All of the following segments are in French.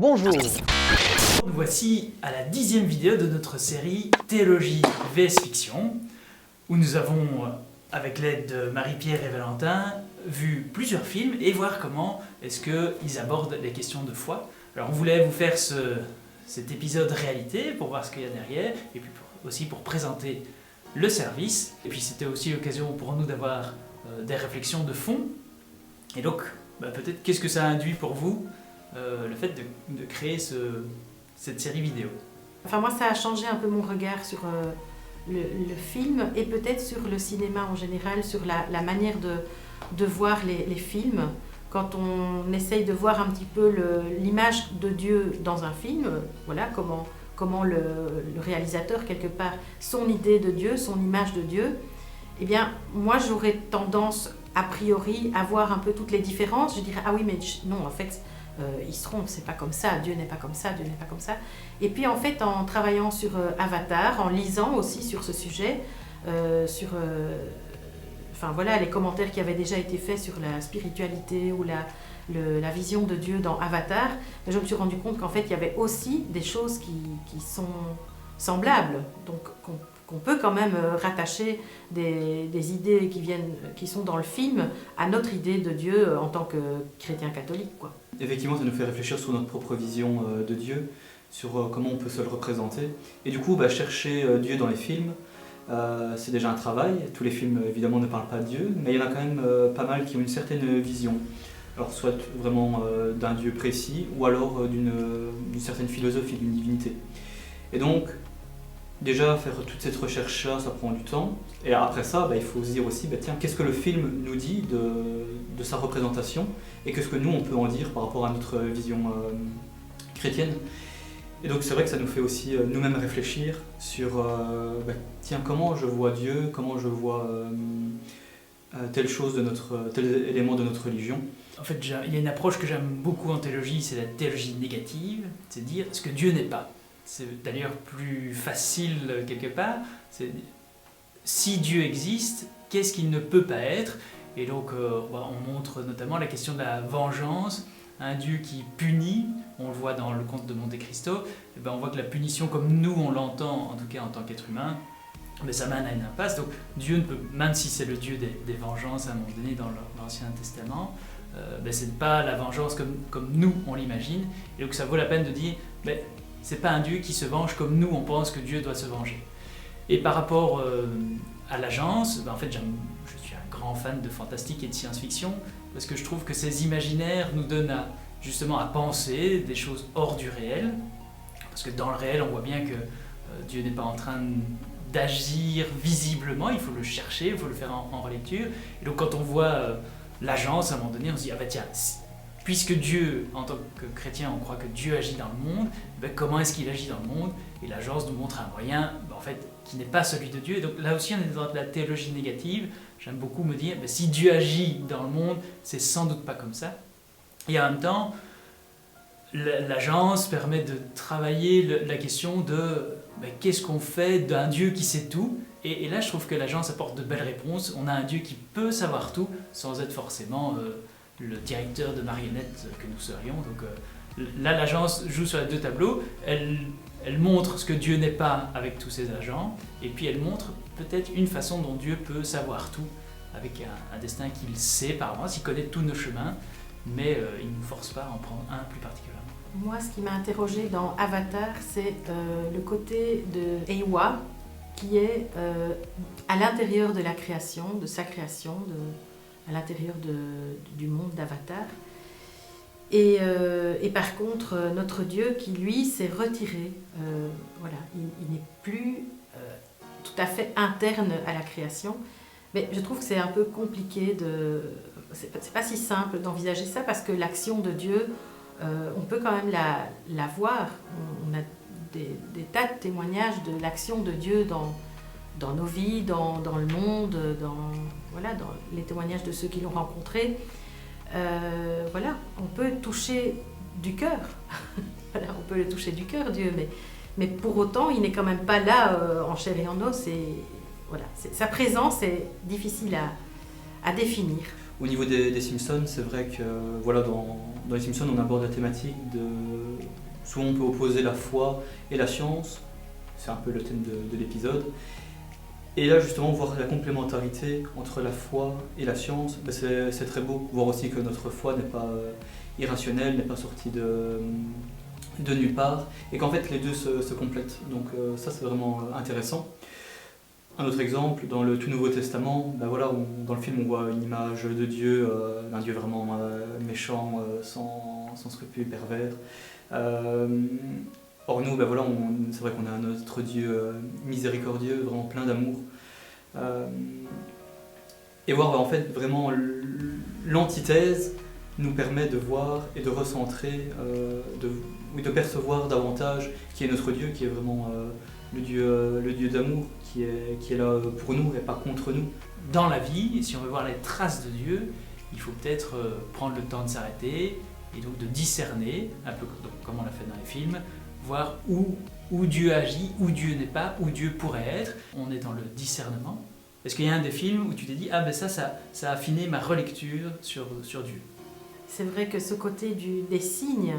Bonjour. Nous voici à la 10e vidéo de notre série Théologie vs Fiction, où nous avons, avec l'aide de Marie-Pierre et Valentin, vu plusieurs films et voir comment est-ce qu'ils abordent les questions de foi. Alors on voulait vous faire cet épisode réalité pour voir ce qu'il y a derrière, et puis aussi pour présenter le service. Et puis c'était aussi l'occasion pour nous d'avoir des réflexions de fond. Et donc, peut-être qu'est-ce que ça induit pour vous, le fait de créer cette série vidéo? Enfin moi ça a changé un peu mon regard sur le film et peut-être sur le cinéma en général, sur la manière de voir les films. Quand on essaye de voir un petit peu l'image de Dieu dans un film, voilà, comment le réalisateur, quelque part, son idée de Dieu, son image de Dieu, eh bien moi j'aurais tendance a priori à voir un peu toutes les différences. Je dirais ah oui mais non en fait ils se trompent, c'est pas comme ça, Dieu n'est pas comme ça, Dieu n'est pas comme ça. Et puis en fait en travaillant sur Avatar, en lisant aussi sur ce sujet, enfin voilà les commentaires qui avaient déjà été faits sur la spiritualité ou la vision de Dieu dans Avatar, je me suis rendu compte qu'en fait il y avait aussi des choses qui sont semblables, donc qu'on peut quand même rattacher des idées qui sont dans le film à notre idée de Dieu en tant que chrétien catholique, quoi. Effectivement, ça nous fait réfléchir sur notre propre vision de Dieu, sur comment on peut se le représenter. Et du coup, chercher Dieu dans les films, c'est déjà un travail. Tous les films, évidemment, ne parlent pas de Dieu, mais il y en a quand même pas mal qui ont une certaine vision. Alors, soit vraiment d'un Dieu précis, ou alors d'une certaine philosophie, d'une divinité. Et donc, déjà, faire toute cette recherche-là, ça prend du temps. Et après ça, il faut se dire aussi, tiens, qu'est-ce que le film nous dit de sa représentation et qu'est-ce que nous, on peut en dire par rapport à notre vision chrétienne. Et donc, c'est vrai que ça nous fait aussi nous-mêmes réfléchir sur, tiens, comment je vois Dieu, comment je vois tel élément de notre religion. En fait, il y a une approche que j'aime beaucoup en théologie, c'est la théologie négative, c'est dire ce que Dieu n'est pas. C'est d'ailleurs plus facile quelque part. C'est, si Dieu existe, qu'est-ce qu'il ne peut pas être? Et donc on montre notamment la question de la vengeance, un Dieu qui punit, on le voit dans le conte de Monte Cristo, et on voit que la punition comme nous on l'entend, en tout cas en tant qu'être humain, ça mène à une impasse. Donc Dieu ne peut, même si c'est le Dieu des vengeances à un moment donné dans l'Ancien Testament, c'est pas la vengeance comme nous on l'imagine, et donc ça vaut la peine de dire c'est pas un Dieu qui se venge comme nous on pense que Dieu doit se venger. Et par rapport à l'agence, en fait je suis un grand fan de fantastique et de science-fiction parce que je trouve que ces imaginaires nous donnent justement à penser des choses hors du réel, parce que dans le réel on voit bien que Dieu n'est pas en train d'agir visiblement, il faut le chercher, il faut le faire en relecture. Et donc quand on voit l'agence, à un moment donné on se dit tiens, puisque Dieu, en tant que chrétien, on croit que Dieu agit dans le monde, comment est-ce qu'il agit dans le monde? Et l'agence nous montre un moyen, en fait, qui n'est pas celui de Dieu. Et donc là aussi, on est dans la théologie négative. J'aime beaucoup me dire, si Dieu agit dans le monde, c'est sans doute pas comme ça. Et en même temps, l'agence permet de travailler la question de qu'est-ce qu'on fait d'un Dieu qui sait tout. Et là, je trouve que l'agence apporte de belles réponses. On a un Dieu qui peut savoir tout, sans être forcément le directeur de marionnettes que nous serions. Donc là, l'agence joue sur les deux tableaux. Elle montre ce que Dieu n'est pas avec tous ses agents, et puis elle montre peut-être une façon dont Dieu peut savoir tout, avec un destin qu'il sait par avance, il connaît tous nos chemins, mais il ne nous force pas à en prendre un plus particulièrement. Moi, ce qui m'a interrogée dans Avatar, c'est le côté de Eywa, qui est à l'intérieur de la création, de sa création, à l'intérieur du monde d'Avatar. Et par contre, notre Dieu qui, lui, s'est retiré, il n'est plus tout à fait interne à la création. Mais je trouve que c'est un peu compliqué c'est pas si simple d'envisager ça, parce que l'action de Dieu, on peut quand même la voir. On a des tas de témoignages de l'action de Dieu dans nos vies, dans le monde, dans les témoignages de ceux qui l'ont rencontré. On peut toucher du cœur. On peut le toucher du cœur, Dieu, mais pour autant, il n'est quand même pas là en chair et en os. Sa présence est difficile à définir. Au niveau des Simpsons, c'est vrai que dans les Simpsons, on aborde la thématique souvent on peut opposer la foi et la science, c'est un peu le thème de l'épisode. Et là justement voir la complémentarité entre la foi et la science, ben c'est très beau. Voir aussi que notre foi n'est pas irrationnelle, n'est pas sortie de nulle part, et qu'en fait les deux se complètent. Donc ça c'est vraiment intéressant. Un autre exemple, dans le Tout Nouveau Testament, ben voilà, dans le film on voit une image de Dieu, d'un Dieu vraiment méchant, sans scrupules, pervers. Or nous, ben voilà, c'est vrai qu'on a notre Dieu miséricordieux, vraiment plein d'amour. Et voir ben, en fait vraiment l'antithèse nous permet de voir et de recentrer, de percevoir davantage qui est notre Dieu, qui est vraiment le Dieu d'amour, qui est là pour nous et pas contre nous. Dans la vie, si on veut voir les traces de Dieu, il faut peut-être prendre le temps de s'arrêter et donc de discerner, un peu comme on l'a fait dans les films, voir où Dieu agit, où Dieu n'est pas, où Dieu pourrait être. On est dans le discernement. Est-ce qu'il y a un des films où tu t'es dit « Ah ben ça a affiné ma relecture sur Dieu ». C'est vrai que ce côté des signes,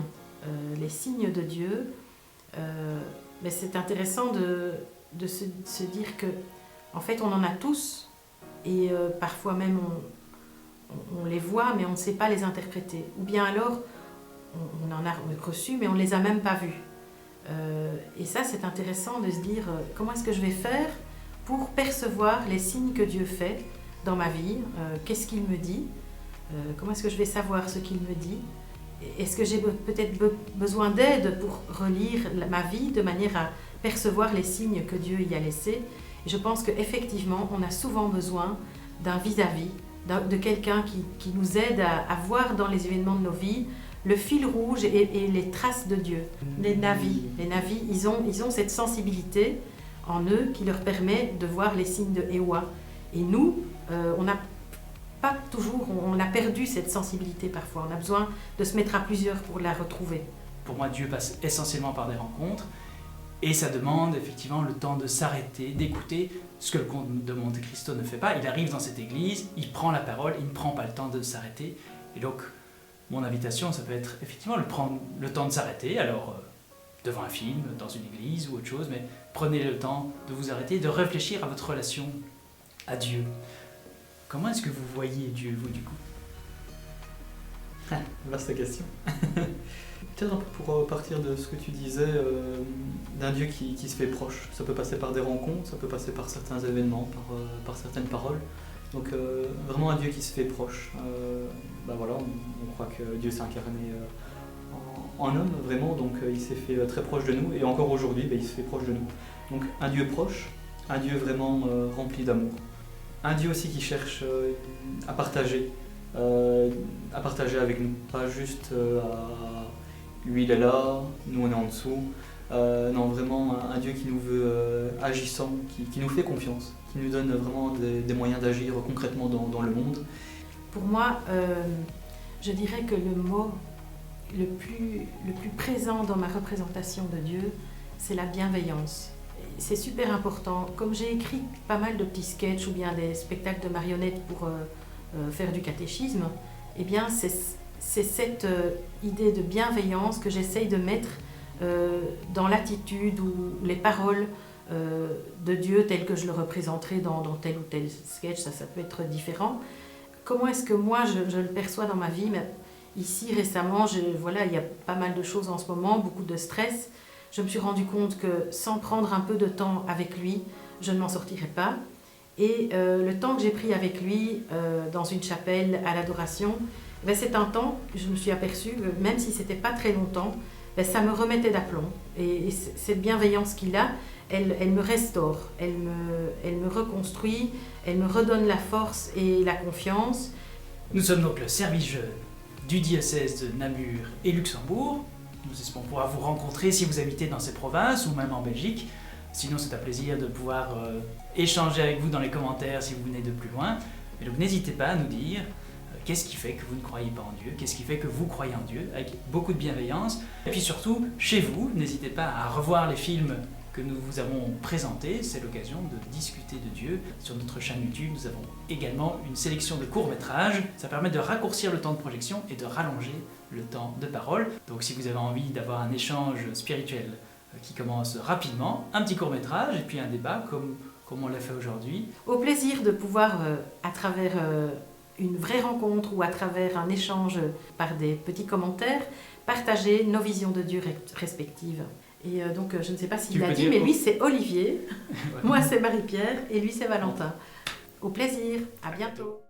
les signes de Dieu, mais c'est intéressant de se dire que en fait on en a tous et parfois même on les voit mais on ne sait pas les interpréter. Ou bien alors on en a reçu mais on ne les a même pas vus. Et ça c'est intéressant de se dire comment est-ce que je vais faire pour percevoir les signes que Dieu fait dans ma vie, qu'est-ce qu'il me dit, comment est-ce que je vais savoir ce qu'il me dit. Est-ce que j'ai peut-être besoin d'aide pour relire ma vie de manière à percevoir les signes que Dieu y a laissés? Et je pense qu'effectivement, on a souvent besoin d'un vis-à-vis, de quelqu'un qui nous aide à voir dans les événements de nos vies le fil rouge et les traces de Dieu. Les navis, ils ont cette sensibilité en eux qui leur permet de voir les signes de Ewa. Et nous, on a perdu cette sensibilité parfois. On a besoin de se mettre à plusieurs pour la retrouver. Pour moi, Dieu passe essentiellement par des rencontres et ça demande effectivement le temps de s'arrêter, d'écouter ce que le comte de Monte Cristo ne fait pas. Il arrive dans cette église, il prend la parole, il ne prend pas le temps de s'arrêter. Et donc, mon invitation, ça peut être effectivement prendre le temps de s'arrêter. Alors, devant un film, dans une église ou autre chose, mais prenez le temps de vous arrêter, de réfléchir à votre relation à Dieu. Comment est-ce que vous voyez Dieu, vous, du coup? Vaste question. Peut-être un peu pour partir de ce que tu disais, d'un Dieu qui se fait proche. Ça peut passer par des rencontres, ça peut passer par certains événements, par certaines paroles. Donc vraiment un Dieu qui se fait proche. Ben voilà, on croit que Dieu s'est incarné en homme, vraiment, donc il s'est fait très proche de nous, et encore aujourd'hui, ben, il se fait proche de nous. Donc un Dieu proche, un Dieu vraiment rempli d'amour. Un Dieu aussi qui cherche à partager avec nous, pas juste lui il est là, nous on est en dessous. Non, vraiment un Dieu qui nous veut agissant, qui nous fait confiance, qui nous donne vraiment des moyens d'agir concrètement dans le monde. Pour moi, je dirais que le mot le plus présent dans ma représentation de Dieu, c'est la bienveillance. C'est super important. Comme j'ai écrit pas mal de petits sketchs ou bien des spectacles de marionnettes pour faire du catéchisme, eh bien c'est cette idée de bienveillance que j'essaye de mettre dans l'attitude ou les paroles de Dieu telles que je le représenterai dans tel ou tel sketch, ça peut être différent. Comment est-ce que moi je le perçois dans ma vie? Mais ici récemment, il y a pas mal de choses en ce moment, beaucoup de stress. Je me suis rendu compte que sans prendre un peu de temps avec lui, je ne m'en sortirais pas. Et le temps que j'ai pris avec lui dans une chapelle à l'adoration, ben, c'est un temps, je me suis aperçue, même si ce n'était pas très longtemps, ben, ça me remettait d'aplomb. Et cette bienveillance qu'il a, elle me restaure, elle me reconstruit, elle me redonne la force et la confiance. Nous sommes donc le service jeune du diocèse de Namur et Luxembourg. Nous espérons pouvoir vous rencontrer si vous habitez dans ces provinces ou même en Belgique. Sinon, c'est un plaisir de pouvoir échanger avec vous dans les commentaires si vous venez de plus loin. Et donc, n'hésitez pas à nous dire qu'est-ce qui fait que vous ne croyez pas en Dieu, qu'est-ce qui fait que vous croyez en Dieu, avec beaucoup de bienveillance. Et puis surtout, chez vous, n'hésitez pas à revoir les films que nous vous avons présentés. C'est l'occasion de discuter de Dieu. Sur notre chaîne YouTube, nous avons également une sélection de courts-métrages. Ça permet de raccourcir le temps de projection et de rallonger le temps de parole. Donc si vous avez envie d'avoir un échange spirituel qui commence rapidement, un petit court-métrage et puis un débat comme on l'a fait aujourd'hui. Au plaisir de pouvoir, à travers une vraie rencontre ou à travers un échange par des petits commentaires, partager nos visions de Dieu respectives. Et donc, je ne sais pas s'il l'a dit, mais lui, c'est Olivier, moi, c'est Marie-Pierre, et lui, c'est Valentin. Au plaisir, à bientôt.